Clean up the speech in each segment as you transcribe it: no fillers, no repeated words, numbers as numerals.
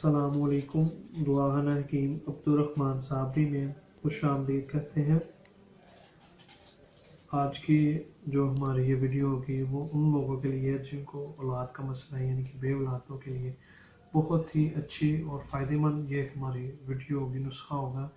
अस्सलामुअलैकुम। दुआना हकीम अब्दुर्रहमान साबरी में खुश आमदीद कहते हैं। आज की जो हमारी ये वीडियो होगी वो उन लोगों के लिए जिनको औलाद का मसला है, यानी कि बे औलादों के लिए बहुत ही अच्छी और फ़ायदेमंद ये हमारी वीडियो होगी, नुस्खा होगा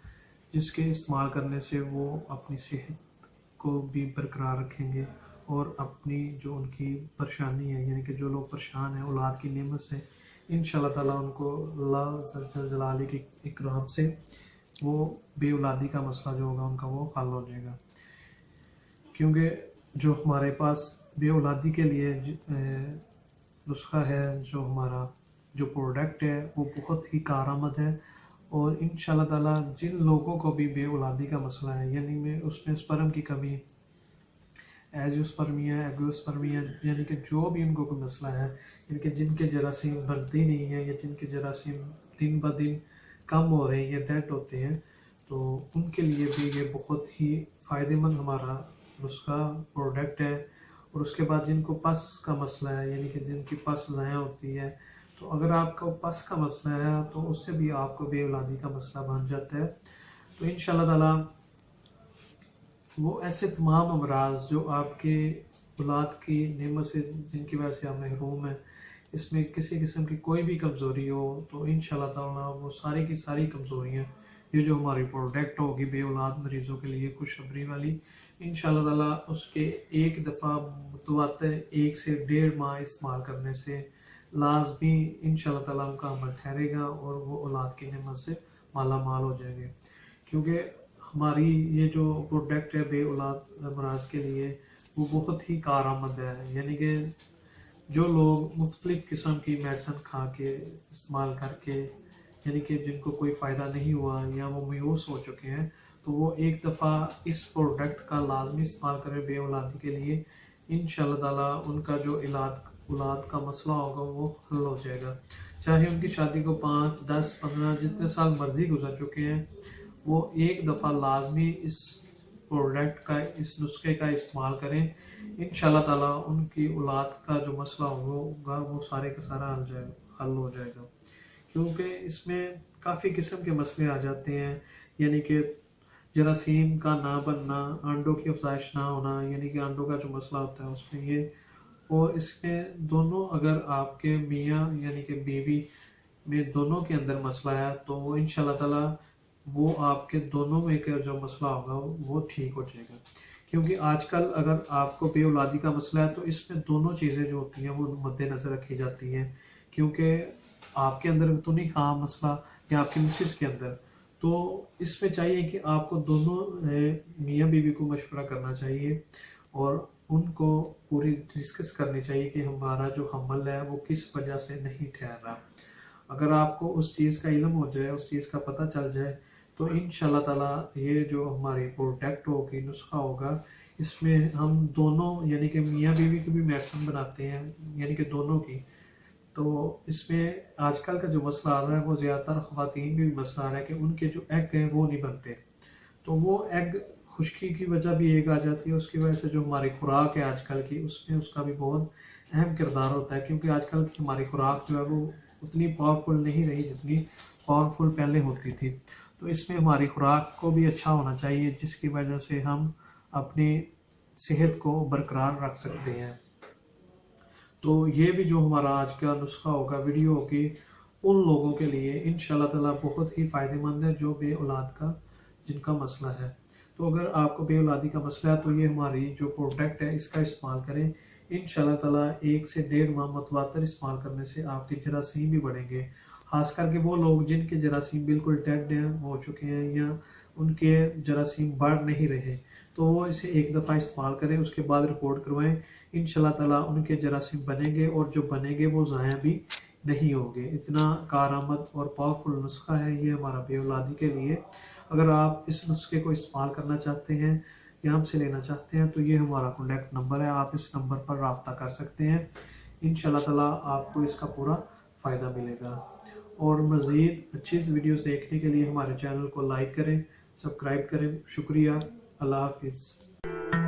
जिसके इस्तेमाल करने से वो अपनी सेहत को भी बरकरार रखेंगे और अपनी जो उनकी परेशानी है, यानी कि जो लोग परेशान हैं औलाद की नेमत से, इंशाअल्लाह ताला उनको अल्लाह जलाली की इकराम से वो बे औलादी का मसला जो होगा उनका वो हल हो जाएगा। क्योंकि जो हमारे पास बे औलादी के लिए नुस्खा है, जो हमारा जो प्रोडक्ट है वो बहुत ही कारआमद है और इंशाअल्लाह ताला जिन लोगों को भी बे औलादी का मसला है, यानी में उसमें स्पर्म की कमी, एजियोस्पर्मिया, एगोस्पर्मिया, यानी कि जो भी उनको कोई मसला है, यानी कि जिनके जरासीम बढ़ते नहीं है या जिनके जरासीम दिन ब दिन कम हो रहे हैं या डेड होते हैं, तो उनके लिए भी ये बहुत ही फ़ायदेमंद हमारा नुस्खा प्रोडक्ट है। और उसके बाद जिनको पस का मसला है, यानी कि जिनकी पस ज़ाया होती है, तो अगर आपका पस का मसला है तो उससे भी आपको बे औलादी का मसला बन जाता है। तो इंशाअल्लाह ताला वो ऐसे तमाम अमराज जो आपके औलाद की नेमत से जिनकी वजह से आप महरूम हैं, इसमें किसी किस्म की कोई भी कमज़ोरी हो, तो इंशाअल्लाह ताला वो सारी की सारी कमज़ोरियाँ ये जो हमारी प्रोडक्ट होगी बे औलाद मरीज़ों के लिए खुशखबरी वाली, इंशाअल्लाह ताला उसके एक दफ़ा मुतवातर 1 से 1.5 माह इस्तेमाल करने से लाजमी इंशाअल्लाह ताला उनका अमल ठहरेगा और वो औलाद की नेमत से माला माल हो जाएंगे। क्योंकि हमारी ये जो प्रोडक्ट है बे औलाद अमराज के लिए वो बहुत ही कारआमद है, यानी कि जो लोग मुख्तलिफ़ किस्म की मेडिसिन खा के इस्तेमाल करके, यानी कि जिनको कोई फ़ायदा नहीं हुआ या वो मायूस हो चुके हैं, तो वो एक दफ़ा इस प्रोडक्ट का लाजमी इस्तेमाल करें बे औलादी के लिए। इंशाअल्लाह ताला उनका जो औलाद का मसला होगा वो हल हो जाएगा। चाहे उनकी शादी को 5, 10, 15 जितने साल मर्जी गुजर चुके हैं, वो एक दफ़ा लाजमी इस प्रोडक्ट का, इस नुस्खे का इस्तेमाल करें। इंशाअल्लाह ताला उनकी औलाद का जो मसला होगा वो सारे का सारा हल हो जाएगा। क्योंकि इसमें काफ़ी किस्म के मसले आ जाते हैं, यानी कि जरासीम का ना बनना, अंडों की अफजाइश ना होना, यानी कि अंडों का जो मसला होता है उसमें ये, और इसमें दोनों अगर आपके मियाँ यानी कि बीवी में दोनों के अंदर मसला है तो वो इंशाअल्लाह ताला वो आपके दोनों में का जो मसला होगा वो ठीक हो जाएगा। क्योंकि आजकल अगर आपको बे औलादी का मसला है तो इसमें दोनों चीज़ें जो होती हैं वो मद्देनज़र रखी जाती हैं। क्योंकि आपके अंदर तो नहीं कहा मसला या आपकी मिसेस के अंदर, तो इसमें चाहिए कि आपको दोनों मियाँ बीवी को मशवरा करना चाहिए और उनको पूरी डिस्कस करनी चाहिए कि हमारा जो हमल है वो किस वजह से नहीं ठहर रहा। अगर आपको उस चीज़ का इल्म हो जाए, उस चीज़ का पता चल जाए, तो इंशाअल्लाह ताला ये जो हमारी प्रोडक्ट होगी, नुस्खा होगा, इसमें हम दोनों यानी कि मियाँ बीवी की भी मेडिसिन बनाते हैं, यानी कि दोनों की। तो इसमें आजकल का जो मसला आ रहा है वो ज़्यादातर ख़वातीन में भी मसला आ रहा है कि उनके जो एग हैं वो नहीं बनते। तो वो एग खुश्की की वजह भी एक आ जाती है, उसकी वजह से जो हमारी खुराक है आजकल की उसमें उसका भी बहुत अहम किरदार होता है। क्योंकि आजकल की हमारी खुराक जो है वो उतनी पावरफुल नहीं रही जितनी पावरफुल पहले होती थी। तो इसमें हमारी खुराक को भी अच्छा होना चाहिए, जिसकी वजह से हम अपनी सेहत को बरकरार रख सकते हैं। तो ये भी जो हमारा आज का नुस्खा होगा, वीडियो होगी, उन लोगों के लिए इंशाअल्लाह ताला बहुत ही फ़ायदेमंद है जो बे औलाद का जिनका मसला है। तो अगर आपको बे औलादी का मसला है तो ये हमारी जो प्रोडक्ट है इसका इस्तेमाल करें। इंशाअल्लाह ताला 1 से 1.5 माह मुतवातर इस्तेमाल करने से आपके जरासीम भी बढ़ेंगे। खास करके वो लोग जिनके जरासीम बिल्कुल डेड हैं, हो चुके हैं या उनके जरासीम बढ़ नहीं रहे, तो वो इसे एक दफ़ा इस्तेमाल करें, उसके बाद रिपोर्ट करवाएं। इंशाअल्लाह ताला उनके जरासीम बनेंगे और जो बनेंगे वो ज़ाया भी नहीं होंगे। इतना कारआमद और पावरफुल नुस्खा है ये हमारा बे औलादी के लिए। अगर आप इस नुस्खे को इस्तेमाल करना चाहते हैं या हमसे लेना चाहते हैं तो ये हमारा कॉन्टैक्ट नंबर है, आप इस नंबर पर रब्ता कर सकते हैं। इंशाअल्लाह ताला आपको इसका पूरा फ़ायदा मिलेगा। और मज़ीद अच्छी वीडियोस देखने के लिए हमारे चैनल को लाइक करें, सब्सक्राइब करें। शुक्रिया। अल्लाह हाफिज़।